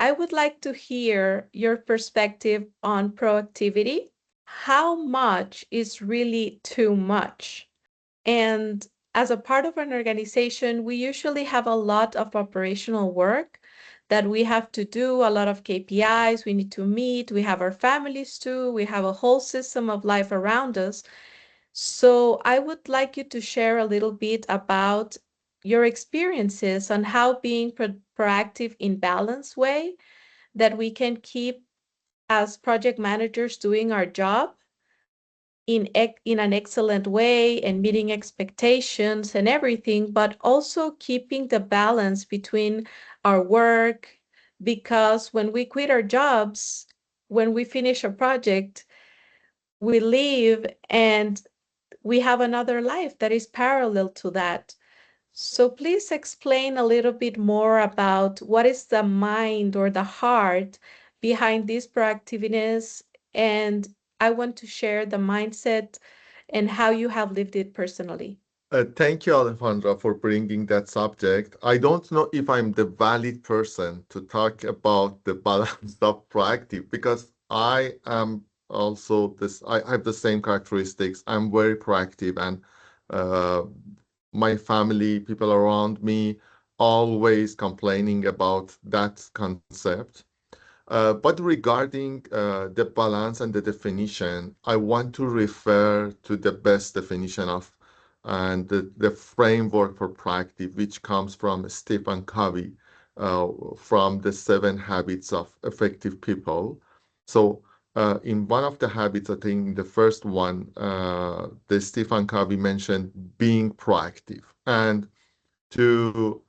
I would like to hear your perspective on proactivity. How much is really too much? And as a part of an organization, we usually have a lot of operational work that we have to do, a lot of KPIs we need to meet. We have our families too. We have a whole system of life around us. So I would like you to share a little bit about your experiences on how being proactive in balanced way that we can keep as project managers doing our job in an excellent way and meeting expectations and everything, but also keeping the balance between our work. Because when we quit our jobs, when we finish a project, we leave and we have another life that is parallel to that. So please explain a little bit more about what is the mind or the heart behind this proactiveness. And I want to share the mindset and how you have lived it personally. Thank you, Alejandra, for bringing that subject. I don't know if I'm the valid person to talk about the balance of proactive because I am also this, I have the same characteristics. I'm very proactive, and uh, my family, people around me, always complaining about that concept. But regarding the balance and the definition, I want to refer to the best definition of and the framework for proactive, which comes from Stephen Covey, from the 7 habits of effective people. So in one of the habits, I think the first one, the Stephen Covey mentioned being proactive. And to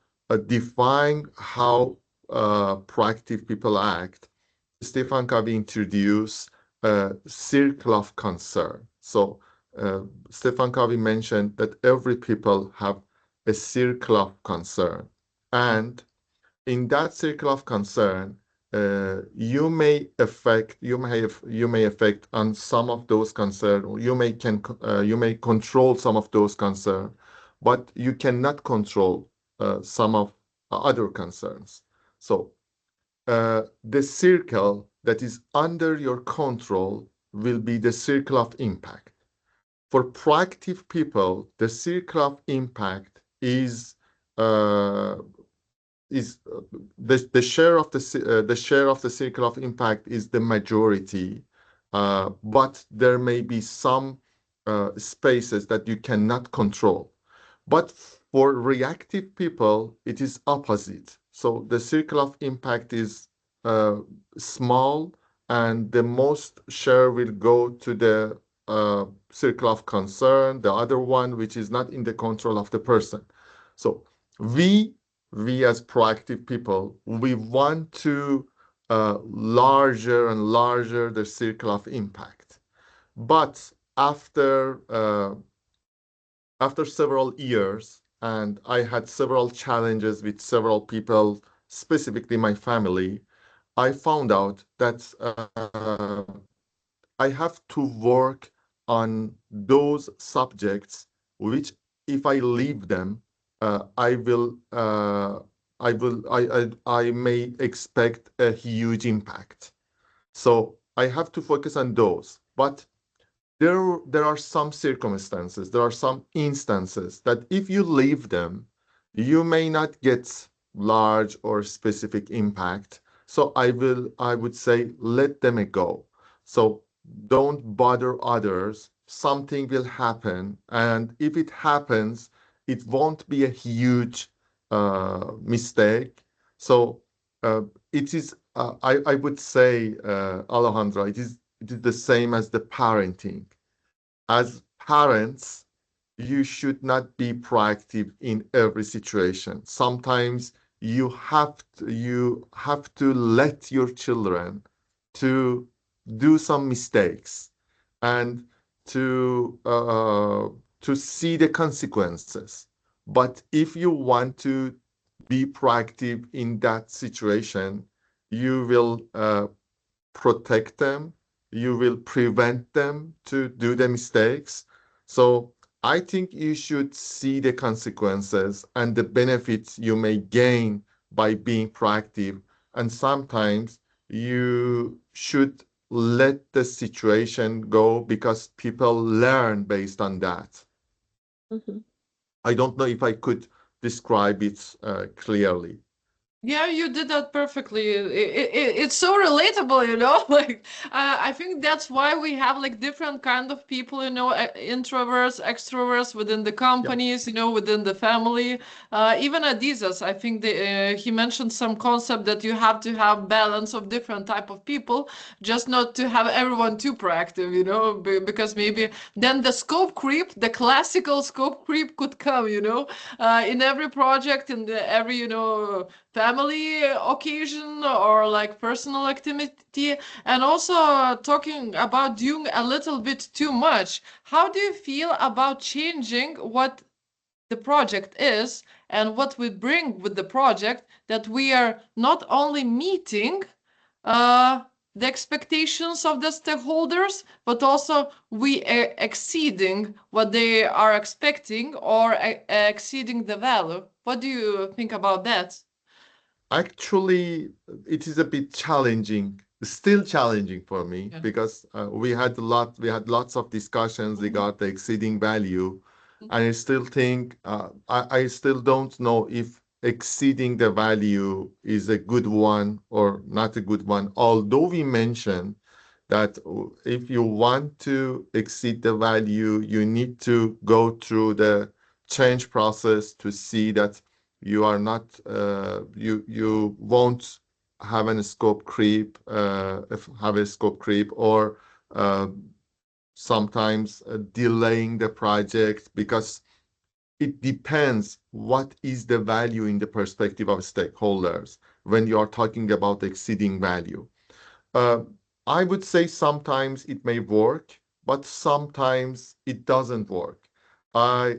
define how proactive people act, Stephen Covey introduced a circle of concern. So Stephen Covey mentioned that every people have a circle of concern, and in that circle of concern, you may affect on some of those concerns. You may control some of those concerns, but you cannot control some of other concerns. So the circle that is under your control will be the circle of impact. For proactive people, the circle of impact uh, is the share of the circle of impact is the majority, but there may be some spaces that you cannot control. But for reactive people, it is opposite. So the circle of impact is uh, small, and the most share will go to the circle of concern, the other one which is not in the control of the person. So we we as proactive people, we want to larger and larger the circle of impact. But after several years, and I had several challenges with several people, specifically my family, I found out that I have to work on those subjects which, if I leave them, I will, I may expect a huge impact. So I have to focus on those. But there are some circumstances, there are some instances that if you leave them, you may not get large or specific impact. So I would say, let them go. So don't bother others. Something will happen. And if it happens, it won't be a huge mistake. So it is, I would say, Alejandra, it is the same as the parenting. As parents, you should not be proactive in every situation. Sometimes you have to let your children to do some mistakes and to see the consequences. But if you want to be proactive in that situation, you will protect them, you will prevent them to do the mistakes. So I think you should see the consequences and the benefits you may gain by being proactive, and sometimes you should let the situation go because people learn based on that. Mhm. I don't know if I could describe it clearly. Yeah, you did that perfectly. It's so relatable, you know. Like, I think that's why we have like different kind of people, you know, introverts, extroverts within the Yeah. companies, you know, within the family. Even Adizas, I think he mentioned some concept that you have to have balance of different type of people, just not to have everyone too proactive, you know, because maybe then the scope creep, the classical scope creep could come, you know, in every project, in every, you know, family occasion or like personal activity, and also talking about doing a little bit too much. How do you feel about changing what the project is and what we bring with the project, that we are not only meeting uh, the expectations of the stakeholders, but also we are exceeding what they are expecting, or exceeding the value? What do you think about that? Actually, it is a bit challenging, still challenging for me Yeah. because we had lots of discussions Mhm, regarding the exceeding value, and mhm, I still think I still don't know if exceeding the value is a good one or not a good one. Although we mentioned that if you want to exceed the value, you need to go through the change process to see that you are not you won't have a scope creep have a scope creep or uh, sometimes delaying the project because it depends what is the value in the perspective of stakeholders when you are talking about exceeding value. uh, I would say sometimes it may work, but sometimes it doesn't work. I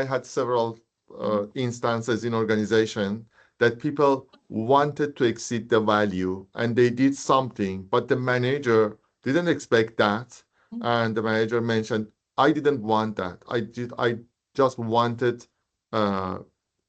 had several mhm, instances in organization that people wanted to exceed the value and they did something, but the manager didn't expect that, mhm, and the manager mentioned, "I didn't want that. I just wanted uh,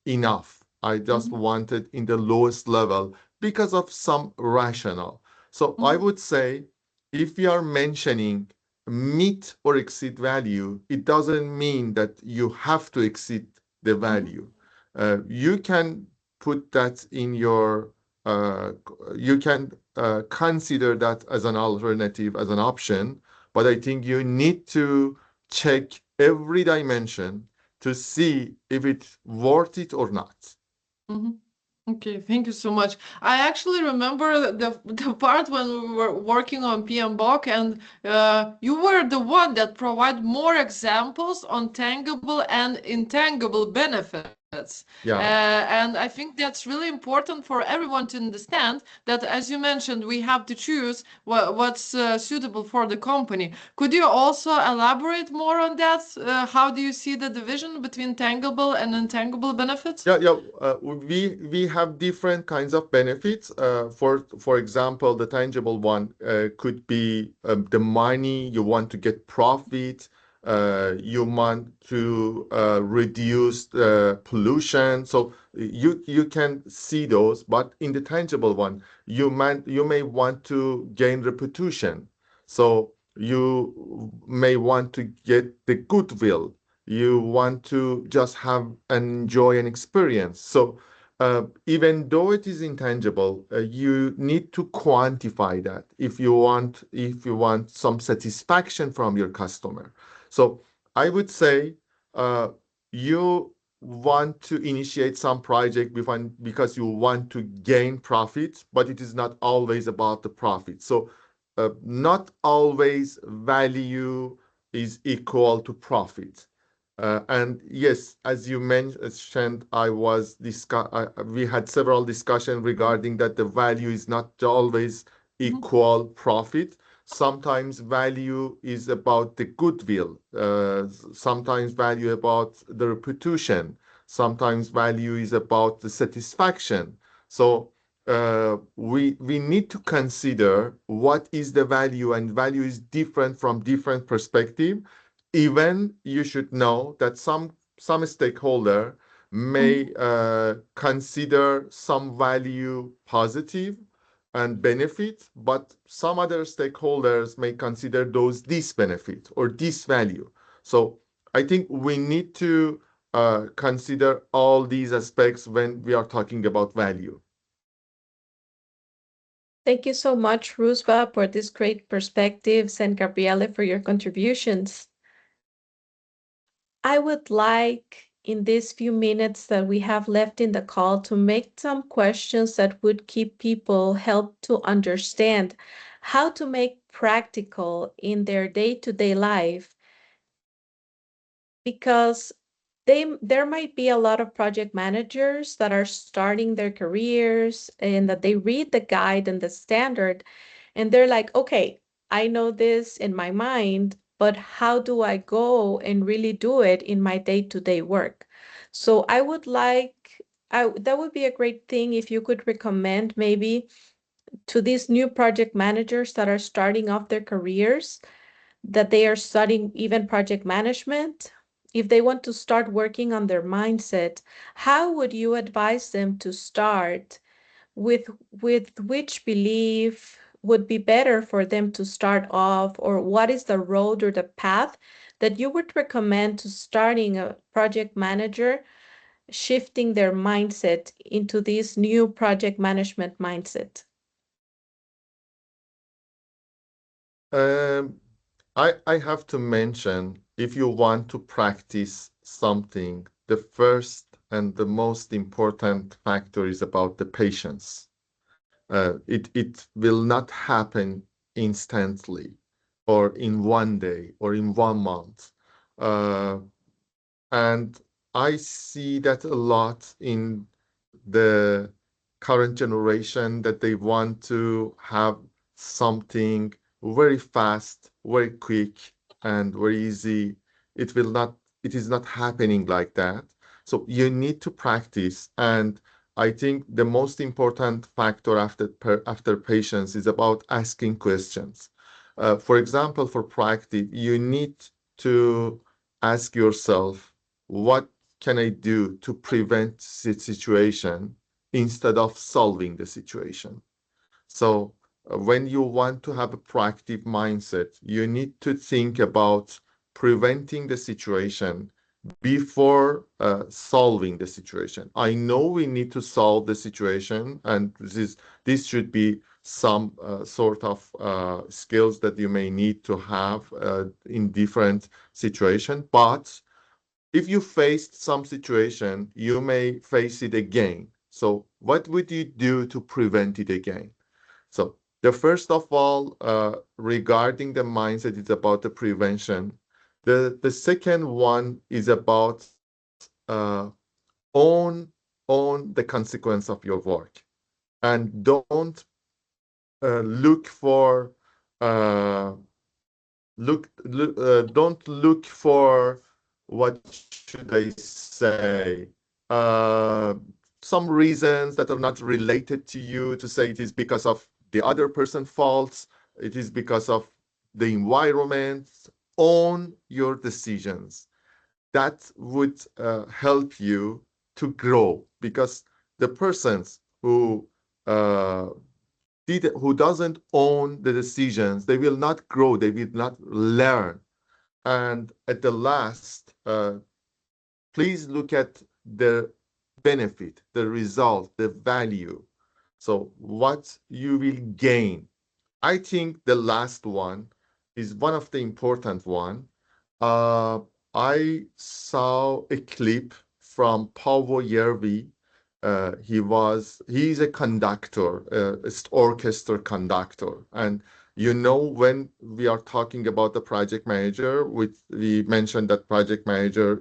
enough. I just mhm, wanted in the lowest level because of some rationale." So I mhm, would say if we are mentioning meet or exceed value, it doesn't mean that you have to exceed the mhm, value. You can put that in your, uh, you can consider that as an alternative, as an option, but I think you need to check every dimension to see if it's worth it or not. mhm. Okay, thank you so much. I actually remember the part when we were working on PMBOK, and you were the one that provide more examples on tangible and intangible benefits. Yeah. And I think that's really important for everyone to understand that, as you mentioned, we have to choose what's suitable for the company. Could you also elaborate more on that? How do you see the division between tangible and intangible benefits? Yeah, yeah. We have different kinds of benefits. For example, the tangible one could be the money you want to get profit. You want to reduce the pollution. So you can see those, but in the tangible one, you may want to gain reputation. So you may want to get the goodwill. You want to just have enjoy an experience. So even though it is intangible, you need to quantify that if you want some satisfaction from your customer. So I would say uh, you want to initiate some project because you want to gain profit, but it is not always about the profit. So not always value is equal to profit. And yes, as you mentioned, we had several discussions Mhm, regarding that the value is not always mhm, equal profit. Sometimes value is about the goodwill. Sometimes value about the reputation. Sometimes value is about the satisfaction. So we need to consider what is the value, and value is different from different perspective. Even you should know that some stakeholder may consider some value positive and benefit, but some other stakeholders may consider those this benefit or this value. So I think we need to consider all these aspects when we are talking about value. Thank you so much, Rouzbeh, for these great perspectives, and Gabriele for your contributions. I would like, in these few minutes that we have left in the call, to make some questions that would keep people help to understand how to make practical in their day-to-day life, because there might be a lot of project managers that are starting their careers and that they read the guide and the standard and they're like, okay, I know this in my mind, but how do I go and really do it in my day-to-day work? So I would like, that would be a great thing if you could recommend maybe to these new project managers that are starting off their careers, that they are studying even project management. If they want to start working on their mindset, how would you advise them to start? with with which belief would be better for them to start off, or what is the road or the path that you would recommend to starting a project manager shifting their mindset into this new project management mindset? Um, I have to mention, if you want to practice something, the first and the most important factor is about the patience. It will not happen instantly or in one day or in 1 month. Uh, and I see that a lot in the current generation, that they want to have something very fast, very quick, and very easy. It will not, it is not happening like that. So you need to practice. And I think the most important factor after patience is about asking questions. For example, for proactive, you need to ask yourself, what can I do to prevent the situation instead of solving the situation? So, when you want to have a proactive mindset, you need to think about preventing the situation before solving the situation. I know we need to solve the situation, and this should be some sort of skills that you may need to have in different situations. But if you faced some situation, you may face it again. So what would you do to prevent it again? So the first of all, regarding the mindset, it's about the prevention. The second one is about own own the consequence of your work, and don't look for uh, don't look for, what should I say, uh, some reasons that are not related to you, to say it is because of the other person faults, it is because of the environment. Own your decisions. That would help you to grow, because the persons uh, who doesn't own the decisions, they will not grow, they will not learn. And at the last, please look at the benefit, the result, the value. So what you will gain. I think the last one is one of the important one. Uh, I saw a clip from Paavo Järvi. He's a conductor, orchestra conductor. And when we are talking about the project manager, we mentioned that project manager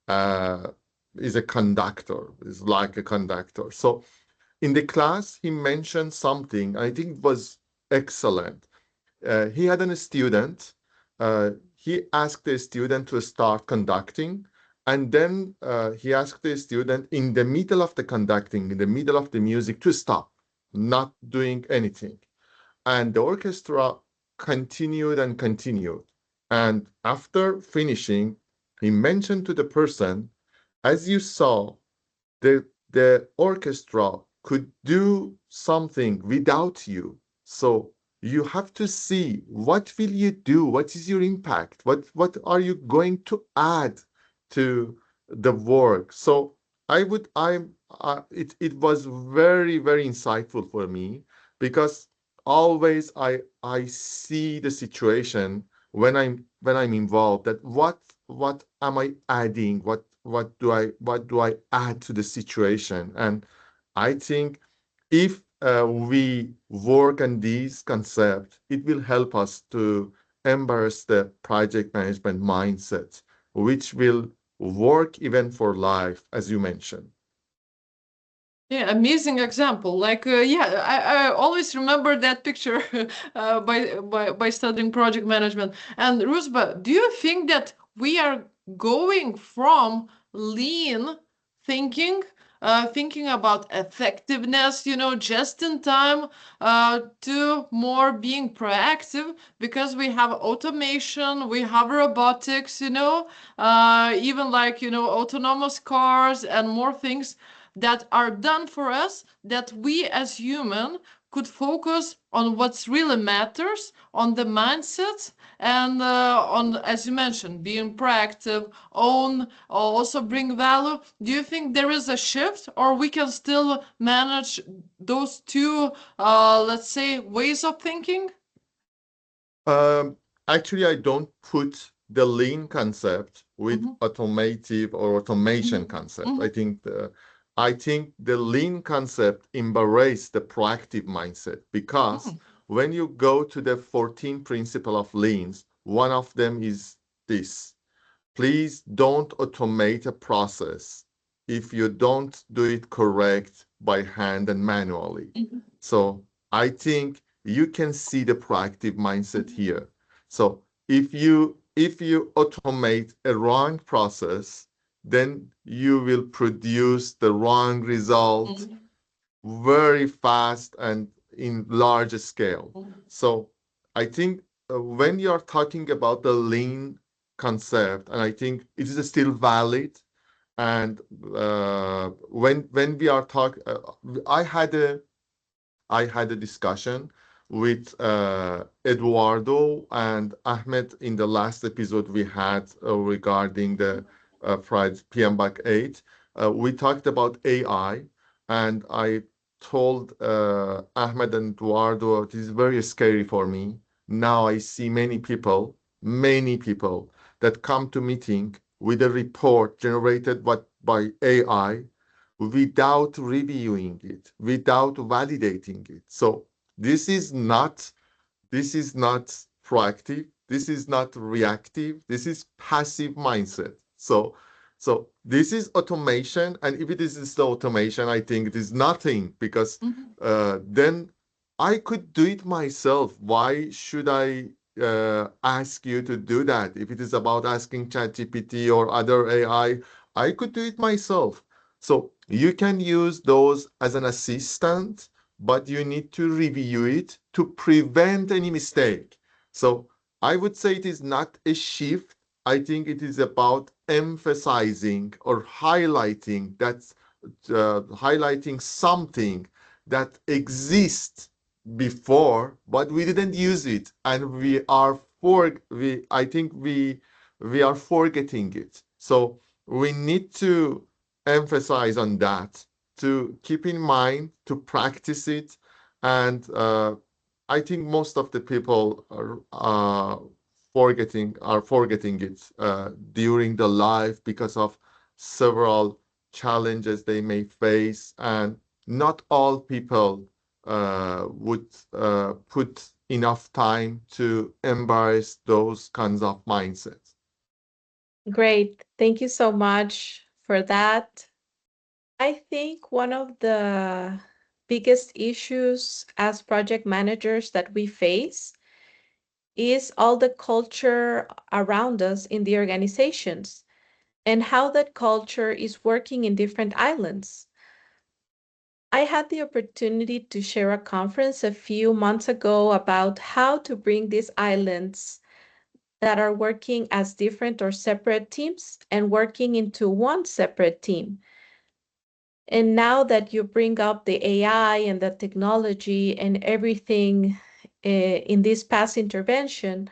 uh, is a conductor, is like a conductor. So in the class, he mentioned something I think was excellent. He had a student. He asked the student to start conducting, and then he asked the student in the middle of the conducting, in the middle of the music, to stop, not doing anything. And the orchestra continued and continued. And after finishing, he mentioned to the person, As you saw, the orchestra could do something without you. So you have to see what will you do? What is your impact? What are you going to add to the work? So it was very, very insightful for me because always I see the situation when I'm involved that what am I adding? What do I add to the situation? And I think if we work on these concepts, it will help us to embrace the project management mindset, which will work even for life, as you mentioned. Yeah, amazing example. Like, yeah, I always remember that picture by studying project management. And Rouzbeh, do you think that we are going from lean thinking, thinking about effectiveness, just in time, to more being proactive because we have automation, we have robotics, even like, autonomous cars and more things that are done for us that we as human could focus on what's really matters on the mindset and on, as you mentioned, being proactive, own, also bring value. Do you think there is a shift or we can still manage those two, let's say, ways of thinking? Um, Actually, I don't put the lean concept with Mm-hmm. automative or automation concept. Mm-hmm. I think the lean concept embrace the proactive mindset because when you go to the 14 principle of leans, one of them is this: please don't automate a process if you don't do it correct by hand and manually. Mm-hmm. So I think you can see the proactive mindset here. So if you automate a wrong process, then you will produce the wrong result Mm-hmm. very fast and in large scale. So I think when you're talking about the lean concept, and I think it is still valid. And when we are talking, I had a discussion with Eduardo and Ahmed in the last episode we had regarding the PMBAK 8. We talked about AI, and I told Ahmed and Eduardo it is very scary for me. Now I see many people that come to meeting with a report generated by AI without reviewing it, without validating it. So this is not this is not proactive. This is not reactive. This is passive mindset. So this is automation, and if it is still automation, I think it is nothing because Mm-hmm. then I could do it myself. Why should I ask you to do that? If it is about asking ChatGPT or other AI, I could do it myself. So you can use those as an assistant, but you need to review it to prevent any mistake. So I would say it is not a shift. I think it is about emphasizing or highlighting something that exists before, but we didn't use it, and I think we are forgetting it. So we need to emphasize on that, to keep in mind, to practice it. And I think most of the people are forgetting it during the life because of several challenges they may face, and not all people would put enough time to embrace those kinds of mindsets. Great. Thank you so much for that. I think one of the biggest issues as project managers that we face is all the culture around us in the organizations and how that culture is working in different islands. I had the opportunity to share a conference a few months ago about how to bring these islands that are working as different or separate teams and working into one separate team. And now that you bring up the AI and the technology and everything in this past intervention,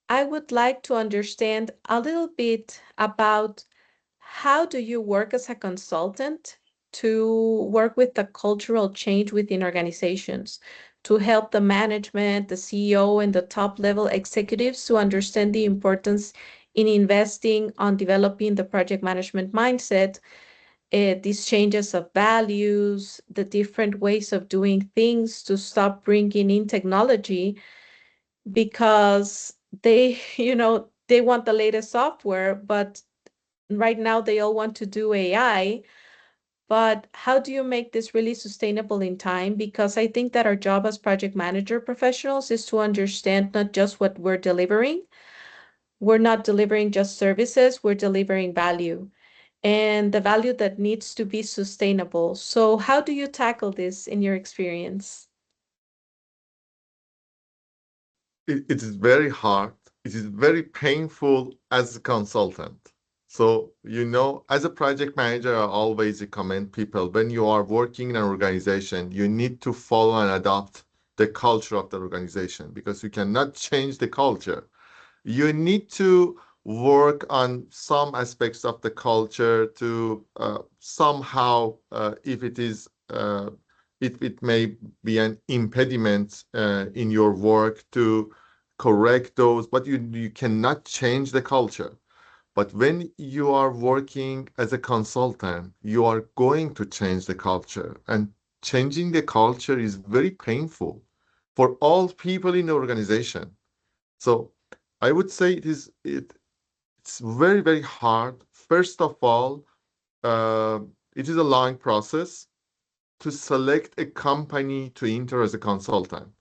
I would like to understand a little bit about how do you work as a consultant to work with the cultural change within organizations, to help the management, the CEO, and the top level executives to understand the importance in investing on developing the project management mindset, these changes of values, the different ways of doing things to stop bringing in technology because they, they want the latest software, but right now they all want to do AI. But how do you make this really sustainable in time? Because I think that our job as project manager professionals is to understand not just what we're delivering. We're not delivering just services, we're delivering value and the value that needs to be sustainable. So, how do you tackle this in your experience? It is very hard. It is very painful as a consultant. So, as a project manager, I always recommend people when you are working in an organization, you need to follow and adopt the culture of the organization because you cannot change the culture. You need to work on some aspects of the culture to somehow, if it may be an impediment in your work to correct those, but you cannot change the culture. But when you are working as a consultant, you are going to change the culture, and changing the culture is very painful for all people in the organization. So I would say it's very, very hard. First of all, uh, it is a long process to select a company to enter as a consultant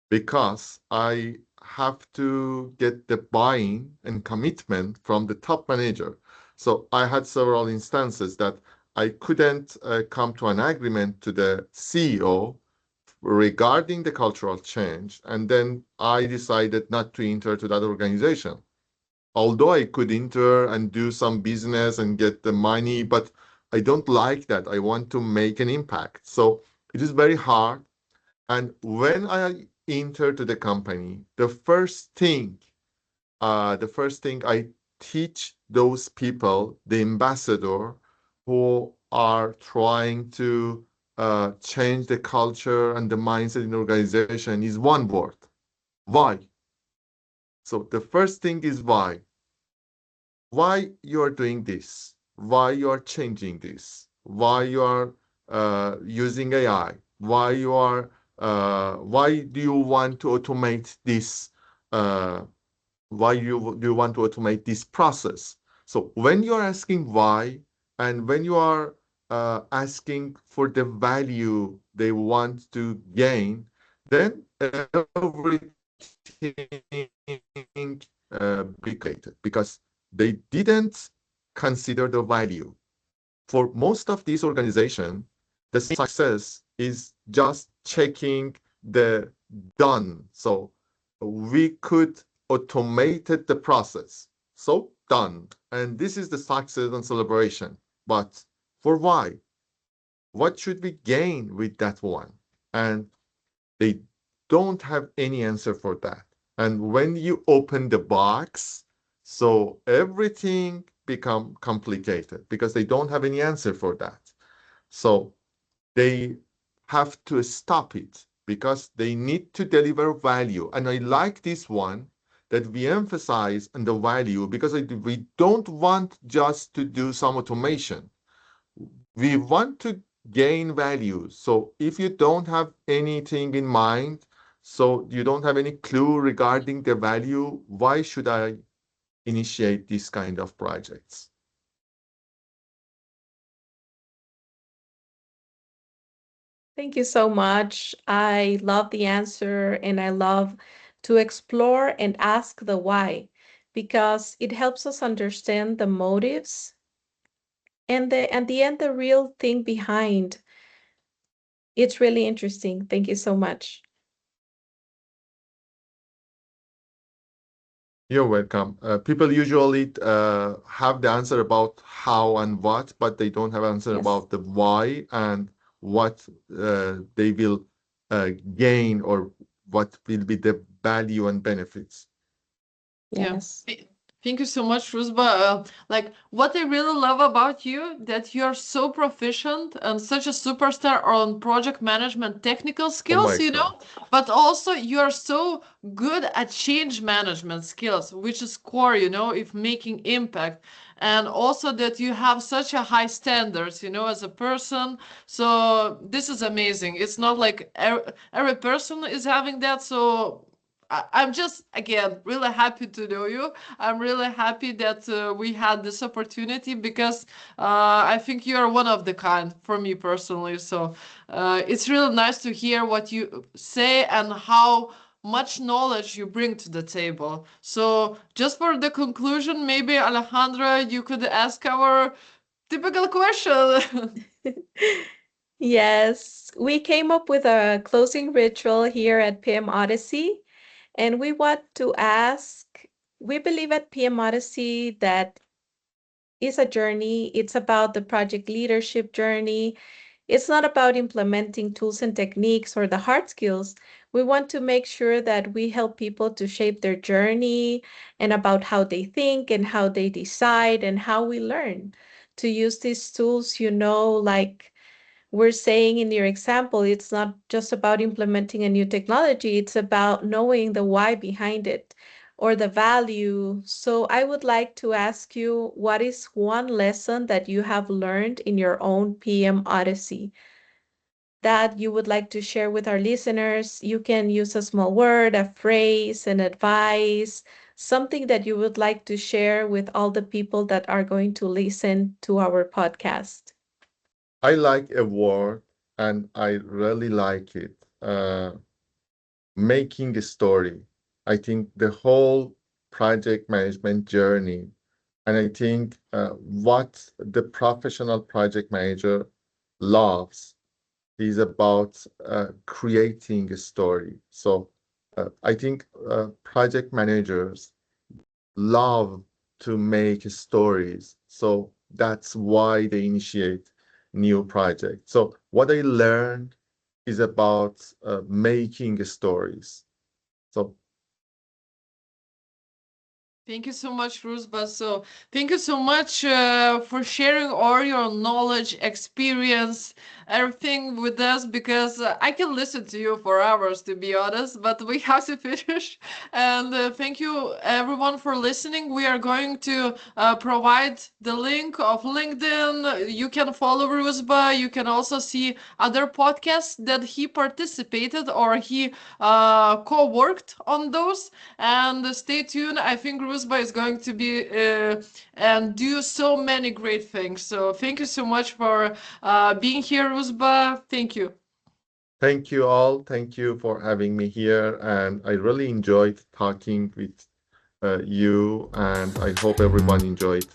because I have to get the buy-in and commitment from the top manager. So I had several instances that I couldn't come to an agreement to the CEO regarding the cultural change, and then I decided not to enter to that organization. Although I could enter and do some business and get the money, but I don't like that. I want to make an impact. So it is very hard. And when I enter to the company, the first thing I teach those people, the ambassador who are trying to change the culture and the mindset in the organization is one word: why. So the first thing is why. Why you are doing this? Why you are changing this? Why you are using AI? Why do you want to automate this? Uh, why do you want to automate this process? So when you are asking why, and when you are asking for the value they want to gain, then everything because they didn't consider the value. For most of these organizations, the success is just checking the done. So we could automated the process. So done. And this is the success and celebration. But for why? What should we gain with that one? And they don't have any answer for that. And when you open the box, so everything become complicated because they don't have any answer for that. So they have to stop it because they need to deliver value. And I like this one that we emphasize on the value because we don't want just to do some automation. We want to gain value. So if you don't have anything in mind, so you don't have any clue regarding the value, why should I initiate this kind of projects? Thank you so much. I love the answer and I love to explore and ask the why because it helps us understand the motives and the end the real thing behind. It's really interesting. Thank you so much. You're welcome. People usually have the answer about how and what, but they don't have answer Yes. about the why and what they will gain or what will be the value and benefits. Yeah. Yes. Thank you so much, Rouzbeh. Like what I really love about you that you're so proficient and such a superstar on project management technical Oh skills, my God. but also you're so good at change management skills, which is core, if making impact. And also that you have such a high standards, as a person. So this is amazing. It's not like every person is having that. So I'm just again really happy to know you. I'm really happy that we had this opportunity because I think you are one of the kind for me personally. So it's really nice to hear what you say and how much knowledge you bring to the table. So just for the conclusion, maybe Alejandra, you could ask our typical question. Yes, we came up with a closing ritual here at PMOdyssey, and we want to ask, we believe at PMOdyssey that is a journey. It's about the project leadership journey. It's not about implementing tools and techniques or the hard skills. We want to make sure that we help people to shape their journey and about how they think and how they decide and how we learn to use these tools, like we're saying in your example, it's not just about implementing a new technology, it's about knowing the why behind it or the value. So I would like to ask you, what is one lesson that you have learned in your own PM Odyssey that you would like to share with our listeners? You can use a small word, a phrase, an advice, something that you would like to share with all the people that are going to listen to our podcast. I like a word and I really like it. Making a story. I think the whole project management journey, and I think what the professional project manager loves is about creating a story. So I think project managers love to make stories. So that's why they initiate new projects. So what I learned is about making stories. So Thank you so much, Rouzbeh. So, thank you so much for sharing all your knowledge, experience, everything with us because I can listen to you for hours, to be honest, but we have to finish. And thank you, everyone, for listening. We are going to provide the link of LinkedIn. You can follow Rouzbeh. You can also see other podcasts that he participated or he co worked on those. And stay tuned. I think Rouzbeh is going to be and do so many great things. So thank you so much for being here, Rouzbeh. Thank you. thank you all. Thank you for having me here. And I really enjoyed talking with you, and I hope everyone enjoyed